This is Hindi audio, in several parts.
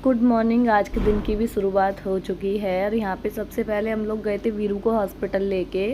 Good morning. आज के दिन की भी शुरुआत हो चुकी है और यहाँ पे सबसे पहले हम लोग गए थे वीरू को हॉस्पिटल लेके।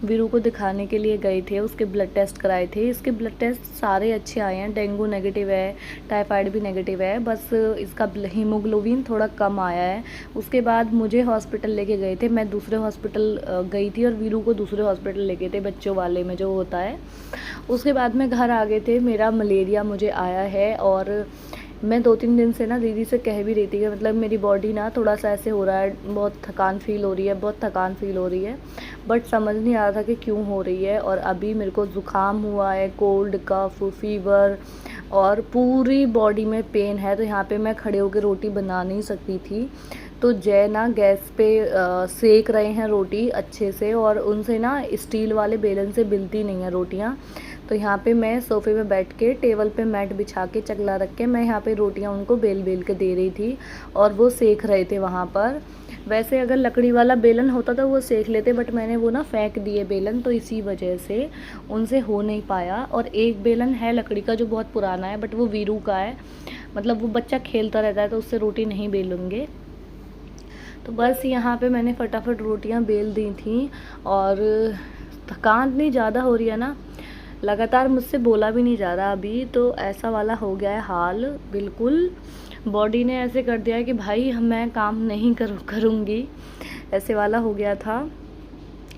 वीरू को दिखाने के लिए गए थे, उसके ब्लड टेस्ट कराए थे। इसके ब्लड टेस्ट सारे अच्छे आए हैं, डेंगू नेगेटिव है, टाइफाइड भी नेगेटिव है, बस इसका हीमोग्लोबिन थोड़ा कम आया है। उसके बाद मुझे हॉस्पिटल लेके गए थे, मैं दूसरे हॉस्पिटल गई थी और वीरू को दूसरे हॉस्पिटल लेके थे, बच्चों वाले में जो होता है। उसके बाद में घर आ गए थे। मेरा मलेरिया मुझे आया है और मैं 2-3 दिन से ना दीदी से कह भी रही थी कि मतलब मेरी बॉडी ना थोड़ा सा ऐसे हो रहा है, बहुत थकान फील हो रही है, बहुत थकान फील हो रही है, बट समझ नहीं आ रहा था कि क्यों हो रही है। और अभी मेरे को ज़ुकाम हुआ है, कोल्ड, कफ, फीवर और पूरी बॉडी में पेन है। तो यहाँ पे मैं खड़े होकर रोटी बना नहीं सकती थी, तो जय ना गैस पे सेक रहे हैं रोटी अच्छे से, और उनसे ना स्टील वाले बेलन से बिलती नहीं है रोटियाँ। तो यहाँ पे मैं सोफ़े पे बैठ के टेबल पे मैट बिछा के चकला रख के मैं यहाँ पे रोटियाँ उनको बेल बेल के दे रही थी और वो सेक रहे थे वहाँ पर। वैसे अगर लकड़ी वाला बेलन होता तो वो सेक लेते, बट मैंने वो ना फेंक दिए बेलन, तो इसी वजह से उनसे हो नहीं पाया। और एक बेलन है लकड़ी का जो बहुत पुराना है, बट वो वीरू का है, मतलब वो बच्चा खेलता रहता है तो उससे रोटी नहीं बेलूँगे। तो बस यहाँ पे मैंने फटाफट रोटियाँ बेल दी थी। और थकान इतनी ज़्यादा हो रही है ना, लगातार मुझसे बोला भी नहीं जा रहा अभी, तो ऐसा वाला हो गया है हाल। बिल्कुल बॉडी ने ऐसे कर दिया है कि भाई मैं काम नहीं करूँगी, ऐसे वाला हो गया था।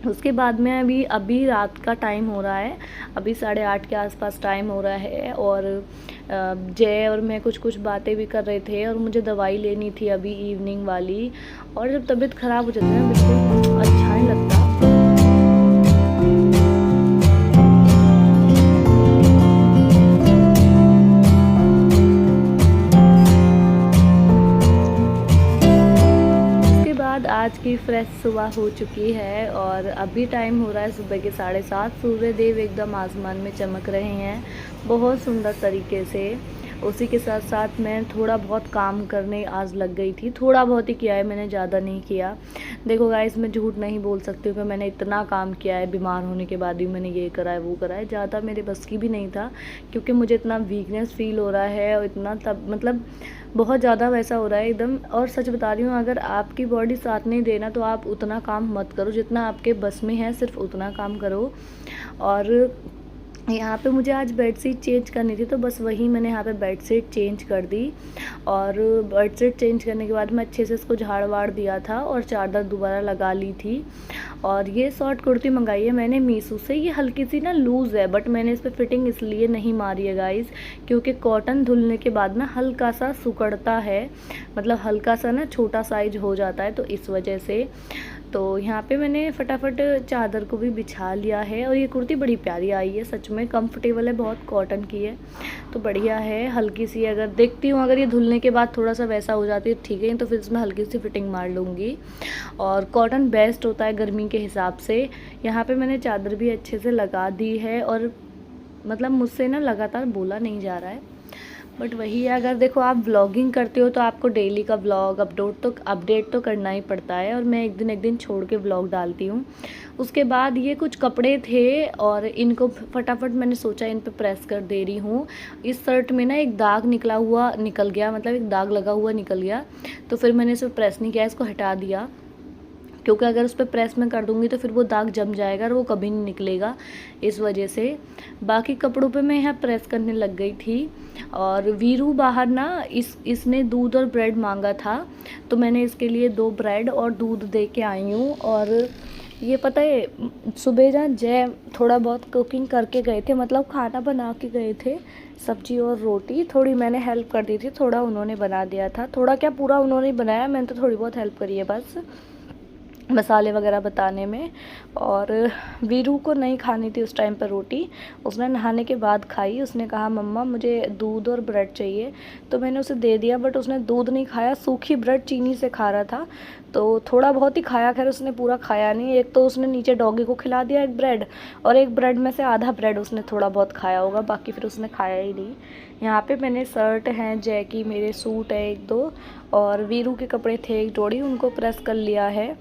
उसके बाद में अभी रात का टाइम हो रहा है, अभी 8:30 के आसपास टाइम हो रहा है। और जय और मैं कुछ बातें भी कर रहे थे और मुझे दवाई लेनी थी अभी इवनिंग वाली। और जब तबीयत ख़राब हो जाती है ना, बिल्कुल अच्छा नहीं लगता। आज की फ्रेश सुबह हो चुकी है और अभी टाइम हो रहा है सुबह के 7:30। सूर्यदेव एकदम आसमान में चमक रहे हैं बहुत सुंदर तरीके से। उसी के साथ साथ मैं थोड़ा बहुत काम करने आज लग गई थी, थोड़ा बहुत ही किया है मैंने, ज़्यादा नहीं किया। देखो गाइस, मैं झूठ नहीं बोल सकती हूँ कि मैंने इतना काम किया है, बीमार होने के बाद भी मैंने ये करा है वो करा है, ज़्यादा मेरे बस की भी नहीं था, क्योंकि मुझे इतना वीकनेस फील हो रहा है और इतना तब मतलब बहुत ज़्यादा वैसा हो रहा है एकदम। और सच बता रही हूँ, अगर आपकी बॉडी साथ नहीं देना तो आप उतना काम मत करो, जितना आपके बस में है सिर्फ उतना काम करो। और यहाँ पे मुझे आज बेडशीट चेंज करनी थी, तो बस वही मैंने यहाँ पे बेडशीट चेंज कर दी। और बेडशीट चेंज करने के बाद मैं अच्छे से इसको झाड़ वाड़ दिया था और चादर दोबारा लगा ली थी। और ये शॉर्ट कुर्ती मंगाई है मैंने मीशो से, ये हल्की सी ना लूज़ है, बट मैंने इस पर फिटिंग इसलिए नहीं मारी है गाइस, क्योंकि कॉटन धुलने के बाद ना हल्का सा सिकुड़ता है, मतलब हल्का सा ना छोटा साइज हो जाता है, तो इस वजह से। तो यहाँ पे मैंने फटाफट चादर को भी बिछा लिया है। और ये कुर्ती बड़ी प्यारी आई है, सच में कंफर्टेबल है, बहुत कॉटन की है, तो बढ़िया है। हल्की सी अगर देखती हूँ, अगर ये धुलने के बाद थोड़ा सा वैसा हो जाती है ठीक है, तो फिर इसमें हल्की सी फिटिंग मार लूँगी। और कॉटन बेस्ट होता है गर्मी के हिसाब से। यहाँ पे मैंने चादर भी अच्छे से लगा दी है और मतलब मुझसे ना लगातार बोला नहीं जा रहा है, बट वही है, अगर देखो आप व्लॉगिंग करते हो तो आपको डेली का व्लॉग अपडेट तो करना ही पड़ता है। और मैं एक दिन छोड़ के व्लॉग डालती हूँ। उसके बाद ये कुछ कपड़े थे और इनको फटाफट मैंने सोचा इन पे प्रेस कर दे रही हूँ। इस शर्ट में ना एक दाग निकल गया, मतलब एक दाग लगा हुआ निकल गया, तो फिर मैंने इसे प्रेस नहीं किया, इसको हटा दिया, क्योंकि अगर उस पर प्रेस में कर दूंगी तो फिर वो दाग जम जाएगा और वो कभी नहीं निकलेगा, इस वजह से। बाकी कपड़ों पे मैं यहाँ प्रेस करने लग गई थी। और वीरू बाहर ना इसने दूध और ब्रेड मांगा था, तो मैंने इसके लिए 2 ब्रेड और दूध दे के आई हूँ। और ये पता है, सुबह ना जय थोड़ा बहुत कुकिंग करके गए थे, मतलब खाना बना के गए थे, सब्जी और रोटी। थोड़ी मैंने हेल्प कर दी थी, थोड़ा उन्होंने बना दिया था, थोड़ा क्या पूरा उन्होंने बनाया, मैंने तो थोड़ी बहुत हेल्प करी है बस मसाले वगैरह बताने में। और वीरू को नहीं खानी थी उस टाइम पर रोटी, उसने नहाने के बाद खाई। उसने कहा मम्मा मुझे दूध और ब्रेड चाहिए, तो मैंने उसे दे दिया, बट उसने दूध नहीं खाया, सूखी ब्रेड चीनी से खा रहा था, तो थोड़ा बहुत ही खाया, खैर उसने पूरा खाया नहीं। एक तो उसने नीचे डॉगी को खिला दिया एक ब्रेड, और एक ब्रेड में से आधा ब्रेड उसने थोड़ा बहुत खाया होगा, बाकी फिर उसने खाया ही नहीं। यहाँ पे मैंने शर्ट हैं जय की, मेरे सूट है 1-2, और वीरू के कपड़े थे 1 जोड़ी, उनको प्रेस कर लिया है।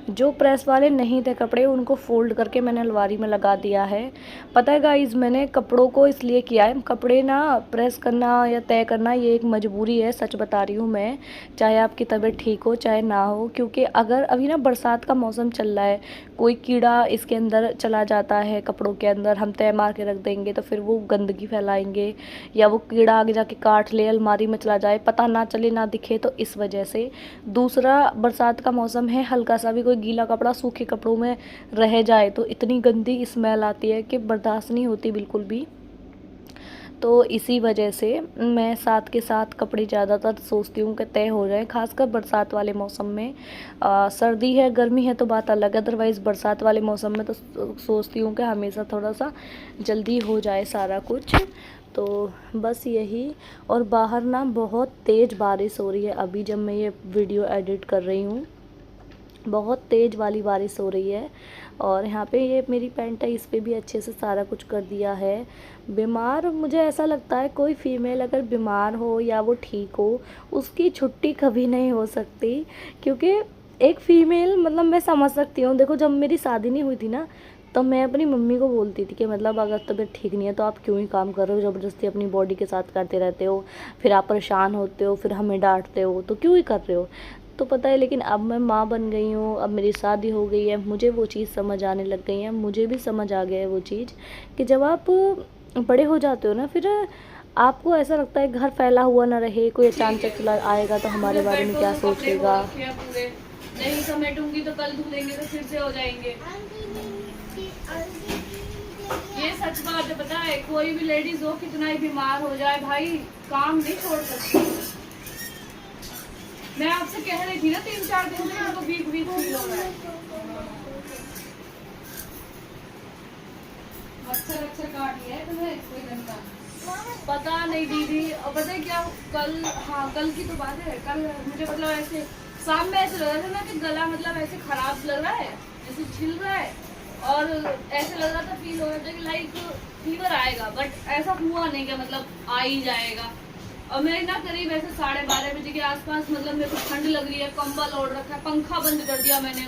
जो प्रेस वाले नहीं थे कपड़े उनको फ़ोल्ड करके मैंने अलमारी में लगा दिया है। पता है गाइज़, मैंने कपड़ों को इसलिए किया है, कपड़े ना प्रेस करना या तय करना ये एक मजबूरी है, सच बता रही हूँ मैं। चाहे आपकी तबीयत ठीक हो चाहे ना हो, क्योंकि अगर अभी ना बरसात का मौसम चल रहा है, कोई कीड़ा इसके अंदर चला जाता है कपड़ों के अंदर, हम तय मार के रख देंगे तो फिर वो गंदगी फैलाएंगे या वो कीड़ा आगे जाके काट ले, अलमारी में चला जाए, पता ना चले ना दिखे, तो इस वजह से। दूसरा, बरसात का मौसम है, हल्का सा भी कोई गीला कपड़ा सूखे कपड़ों में रह जाए तो इतनी गंदी स्मेल आती है कि बर्दाश्त नहीं होती बिल्कुल भी। तो इसी वजह से मैं साथ के साथ कपड़े ज़्यादातर सोचती हूँ कि तय हो जाए, खासकर बरसात वाले मौसम में। सर्दी है गर्मी है तो बात अलग है, अदरवाइज़ बरसात वाले मौसम में तो सोचती हूँ कि हमेशा थोड़ा सा जल्दी हो जाए सारा कुछ। तो बस यही। और बाहर ना बहुत तेज़ बारिश हो रही है अभी जब मैं ये वीडियो एडिट कर रही हूँ, बहुत तेज़ वाली बारिश हो रही है। और यहाँ पे ये मेरी पैंट है, इस पे भी अच्छे से सारा कुछ कर दिया है। बीमार, मुझे ऐसा लगता है कोई फीमेल अगर बीमार हो या वो ठीक हो, उसकी छुट्टी कभी नहीं हो सकती, क्योंकि एक फ़ीमेल, मतलब मैं समझ सकती हूँ। देखो, जब मेरी शादी नहीं हुई थी ना, तो मैं अपनी मम्मी को बोलती थी कि मतलब अगर तबीयत ठीक नहीं है तो आप क्यों ही काम कर रहे हो, ज़बरदस्ती अपनी बॉडी के साथ करते रहते हो, फिर आप परेशान होते हो, फिर हमें डांटते हो, तो क्यों ही कर रहे हो। तो पता है, लेकिन अब मैं माँ बन गई हूँ, अब मेरी शादी हो गई है, मुझे वो चीज़ समझ आने लग गई है, मुझे भी समझ आ गया है वो चीज़ कि जब आप बड़े हो जाते हो ना, फिर आपको ऐसा लगता है घर फैला हुआ ना रहे, कोई अचानक चला आएगा तो हमारे बारे में क्या सोचेगा। नहीं समेटूंगी तो कल धो देंगे तो फिर से हो जाएंगे। ये सच बात है, पता है, कोई भी लेडीज हो कितना ही बीमार हो जाए भाई, काम नहीं छोड़ सकती। मैं आपसे कह रही थी ना 3-4 दिन से उनको वीक फील हो रहा है। मच्छर काट लिया है तुम्हें कोई घंटा? पता नहीं दीदी, और पता है क्या, कल की तो बात है, कल मुझे मतलब ऐसे शाम में ऐसे लग रहा था ना कि गला मतलब ऐसे खराब लग रहा है, जैसे छिल रहा है, और ऐसे लग रहा था, फील हो रहा था कि लाइक फीवर आएगा, बट ऐसा हुआ नहीं कि मतलब आ ही जाएगा। और मैं ना करीब ऐसे 12:30 बजे के आसपास, मतलब मेरे को ठंड लग रही है, कंबल ओढ़ रखा है, पंखा बंद कर दिया मैंने,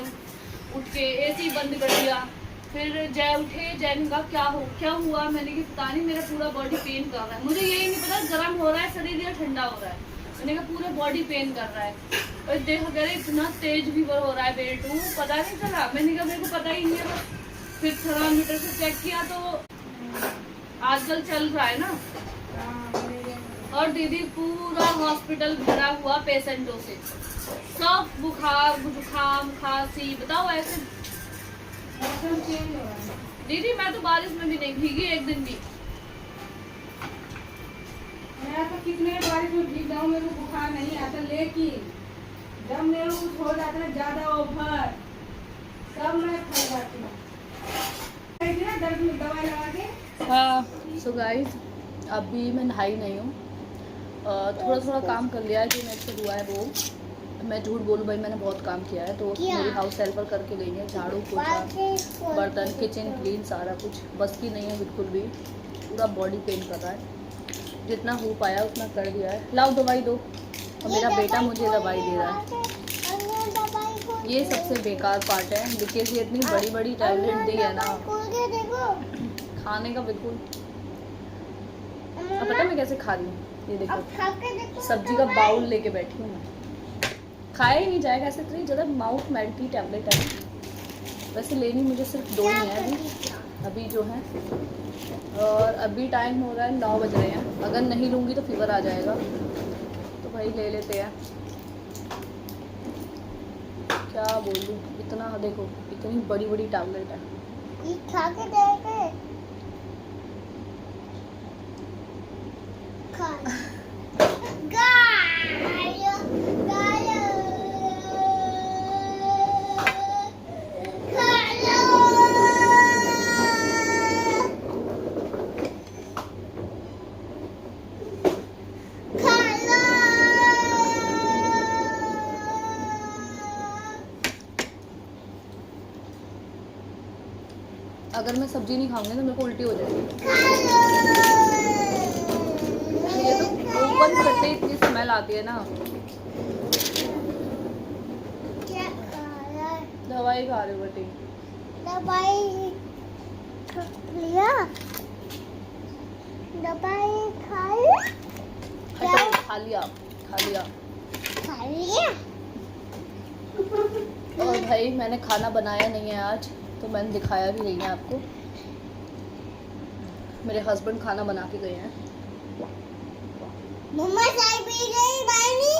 उठ के एसी बंद कर दिया। फिर जय उठे, जय ने कहा क्या हुआ, मैंने कहा पता नहीं, मेरा पूरा बॉडी पेन कर रहा है, मुझे यही नहीं पता गर्म हो रहा है शरीर या ठंडा हो रहा है, मैंने कहा पूरा बॉडी पेन कर रहा है। और देखो कह रहे इतना तेज फीवर हो रहा है बेटू, पता नहीं चला, मैंने कहा मेरे को पता ही नहीं है। फिर थर्मामीटर से चेक किया तो आजकल चल रहा है ना, और दीदी पूरा हॉस्पिटल भरा हुआ पेशेंटों से, सब बुखार जुकाम खांसी, बताओ ऐसे मौसम चेंज हो रहा है। दीदी मैं तो बारिश में भी नहीं भीगी एक दिन भी, मैं तो कितने बारिश में भीग जाऊँ मेरे को बुखार नहीं आता, लेकिन जब मेरे को कुछ हो जाता है ज्यादा ओवर, तब मैं खा जाती हूँ दर्द में दवाई लगा के। हाँ, सो गाइस अभी मैं नहाई नहीं हूँ, थोड़ा थोड़ा काम कर लिया है जो मेरे से हुआ है वो, मैं झूठ बोलूँ भाई मैंने बहुत काम किया है। तो मेरी हाउस हेल्पर करके गई है, झाड़ू पोछा बर्तन किचन क्लीन सारा कुछ, बस की नहीं है बिल्कुल भी, पूरा बॉडी पेन कर रहा है, जितना हो पाया उतना कर दिया है। लाओ दवाई दो, और मेरा बेटा मुझे दवाई दे रहा है, ये सबसे बेकार पार्ट है, बिकॉज ये इतनी बड़ी बड़ी टैबलेट दी है ना, खाने का बिल्कुल। अब पता है मैं कैसे खा रही हूँ, ये देखो सब्जी का बाउल लेके बैठी हूँ मैं, खाया ही नहीं जाएगा ऐसे, इतनी ज़्यादा माउथ मेल्टी टैबलेट है। वैसे लेनी मुझे सिर्फ 2 ही है अभी जो है, और अभी टाइम हो रहा है 9 बज रहे हैं, अगर नहीं लूँगी तो फीवर आ जाएगा, तो भाई ले लेते हैं, क्या बोलूँ, इतना देखो इतनी बड़ी बड़ी टैबलेट है। खा के देखे खा गायो गायो खालो खालो। अगर मैं सब्जी नहीं खाऊंगी तो मेरे को उल्टी हो जाएगी, ये तो ओपन करते इतनी स्मेल आती है ना। दवाई खा रहे हो बेटी? दवाई लिया, दवाई खाई, अच्छा खा लिया, खा लिया। खा लिया। और भाई मैंने खाना बनाया नहीं है आज, तो मैंने दिखाया भी नहीं है आपको। मेरे हस्बैंड खाना बना के गए हैं। मम्मा चाय पी गई पानी,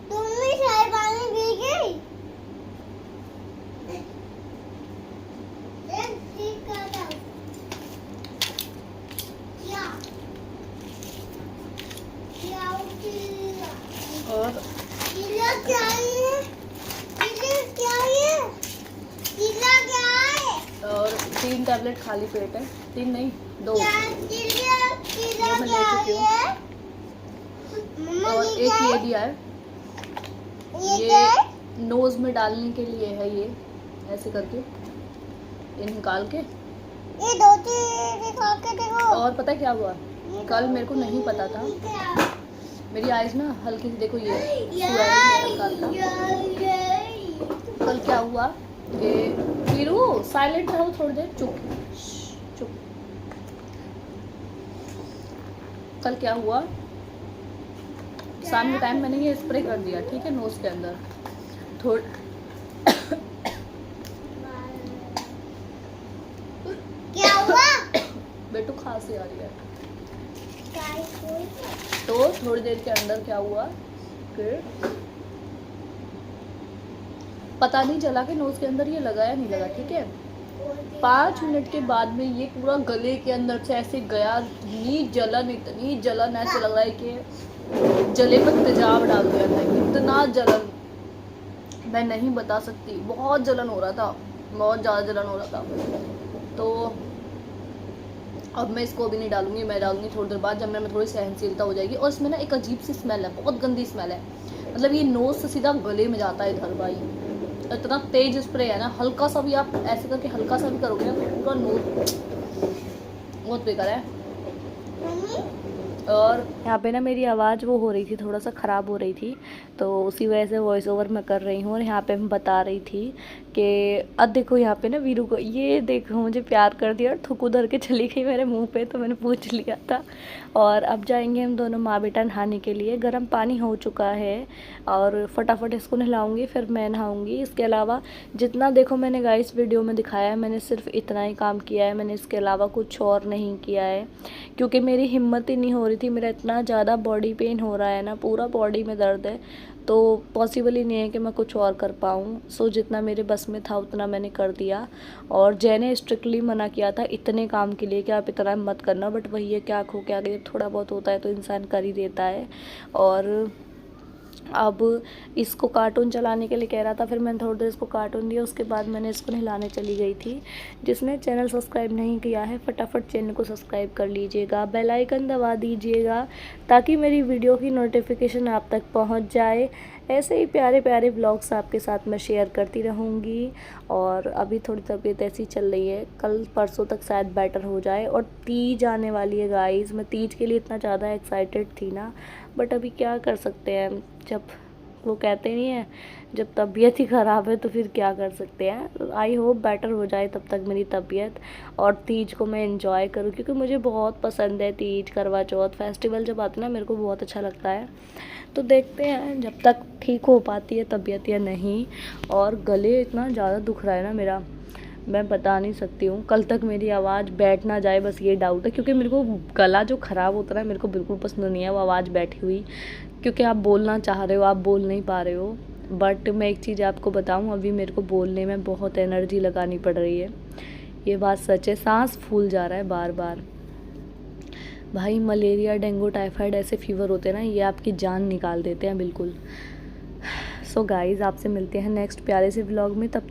तुमने चाय पानी पी गई? एक ठीक कर दो। क्या क्या और किला क्या है? किला क्या है? किला क्या है? और 3 टैबलेट खाली पेट है, 3 नहीं 2। क्या किला किला वो मैं ले क्या चुकी हूँ। है? मम्मा और ये एक क्या ये है? दिया है, ये ये क्या है? नोज में डालने के लिए है। ये ऐसे करके ये निकाल के। ये दो चीज़ दिखा के देखो। और पता है क्या हुआ, कल मेरे को नहीं पता था, क्या? मेरी आइज ना हल्की सी, देखो ये swelling है हल्का हल्का। कल क्या हुआ कि वीरू साइलेंट रहो थोड़ी देर, चुप चुप। कल क्या हुआ, शाम के टाइम मैंने ये स्प्रे कर दिया, ठीक है, नोज के अंदर थोड़ा। क्या हुआ? बेटू खांसी आ रही है। टाइफाइड। तो थोड़ी देर के अंदर क्या हुआ कि पता नहीं चला कि नोज के अंदर ये लगा या नहीं लगा, ठीक है। 5 मिनट के बाद में ये पूरा गले के अंदर से ऐसे गया, इतनी जलन ऐसे लग रहा है कि जले पर तेजाब डाल दिया था, इतना जलन मैं नहीं बता सकती, बहुत जलन हो रहा था, बहुत ज़्यादा जलन हो रहा था। तो अब मैं इसको भी नहीं डालूंगी, मैं डालूंगी थोड़ी देर बाद, जब मेरे में थोड़ी सहनशीलता हो जाएगी। और इसमें ना एक अजीब सी स्मेल है, बहुत गंदी स्मेल है, मतलब ये नोज से सीधा गले में जाता है इधर भाई, इतना तेज स्प्रे है ना। हल्का सा भी आप ऐसे करके हल्का सा भी करोगे ना तो पूरा नोज बहुत बेकार है। और यहाँ पे ना मेरी आवाज़ वो हो रही थी, थोड़ा सा ख़राब हो रही थी, तो उसी वजह से वॉइस ओवर मैं कर रही हूँ। और यहाँ पे मैं बता रही थी कि अब देखो यहाँ पे ना वीरू को, ये देखो मुझे प्यार कर दिया और थुक उधर के चली गई मेरे मुंह पे, तो मैंने पूछ लिया था। और अब जाएंगे हम दोनों माँ बेटा नहाने के लिए। गर्म पानी हो चुका है और फटाफट इसको नहलाऊँगी, फिर मैं नहाऊँगी। इसके अलावा जितना देखो मैंने गाइस वीडियो में दिखाया है, मैंने सिर्फ इतना ही काम किया है, मैंने इसके अलावा कुछ और नहीं किया है, क्योंकि मेरी हिम्मत ही नहीं हो रही थी। मेरा इतना ज़्यादा बॉडी पेन हो रहा है ना, पूरा बॉडी में दर्द है, तो पॉसिबल ही नहीं है कि मैं कुछ और कर पाऊँ। सो जितना मेरे बस में था उतना मैंने कर दिया। और जय ने स्ट्रिक्टली मना किया था इतने काम के लिए कि आप इतना मत करना, बट वही है, क्या खो क्या गया, थोड़ा बहुत होता है तो इंसान कर ही देता है। और अब इसको कार्टून चलाने के लिए कह रहा था, फिर मैंने थोड़ी देर इसको कार्टून दिया, उसके बाद मैंने इसको नहलाने चली गई थी। जिसने चैनल सब्सक्राइब नहीं किया है फटाफट चैनल को सब्सक्राइब कर लीजिएगा, बेल आइकन दबा दीजिएगा ताकि मेरी वीडियो की नोटिफिकेशन आप तक पहुंच जाए। ऐसे ही प्यारे प्यारे व्लॉग्स आपके साथ मैं शेयर करती रहूँगी। और अभी थोड़ी तबीयत ऐसी चल रही है, कल परसों तक शायद बेटर हो जाए। और तीज आने वाली है गाइस, मैं तीज के लिए इतना ज़्यादा एक्साइटेड थी ना, बट अभी क्या कर सकते हैं, जब वो कहते नहीं है जब तबीयत ही ख़राब है तो फिर क्या कर सकते हैं। आई होप बेटर हो जाए तब तक मेरी तबीयत, और तीज को मैं एंजॉय करूँ, क्योंकि मुझे बहुत पसंद है तीज, करवा चौथ, फेस्टिवल जब आते हैं ना मेरे को बहुत अच्छा लगता है। तो देखते हैं जब तक ठीक हो पाती है तबीयत या नहीं। और गले इतना ज़्यादा दुख रहा है ना मेरा, मैं बता नहीं सकती हूँ। कल तक मेरी आवाज़ बैठ ना जाए बस ये डाउट है, क्योंकि मेरे को गला जो ख़राब होता है मेरे को बिल्कुल पसंद नहीं है वो आवाज़ बैठी हुई, क्योंकि आप बोलना चाह रहे हो आप बोल नहीं पा रहे हो। बट मैं एक चीज़ आपको बताऊँ, अभी मेरे को बोलने में बहुत एनर्जी लगानी पड़ रही है, ये बात सच है। सांस फूल जा रहा है बार बार। भाई मलेरिया, डेंगू, टाइफाइड ऐसे फीवर होते हैं ना, ये आपकी जान निकाल देते हैं बिल्कुल। सो गाइज़ आपसे मिलते हैं नेक्स्ट प्यारे से व्लॉग में, तब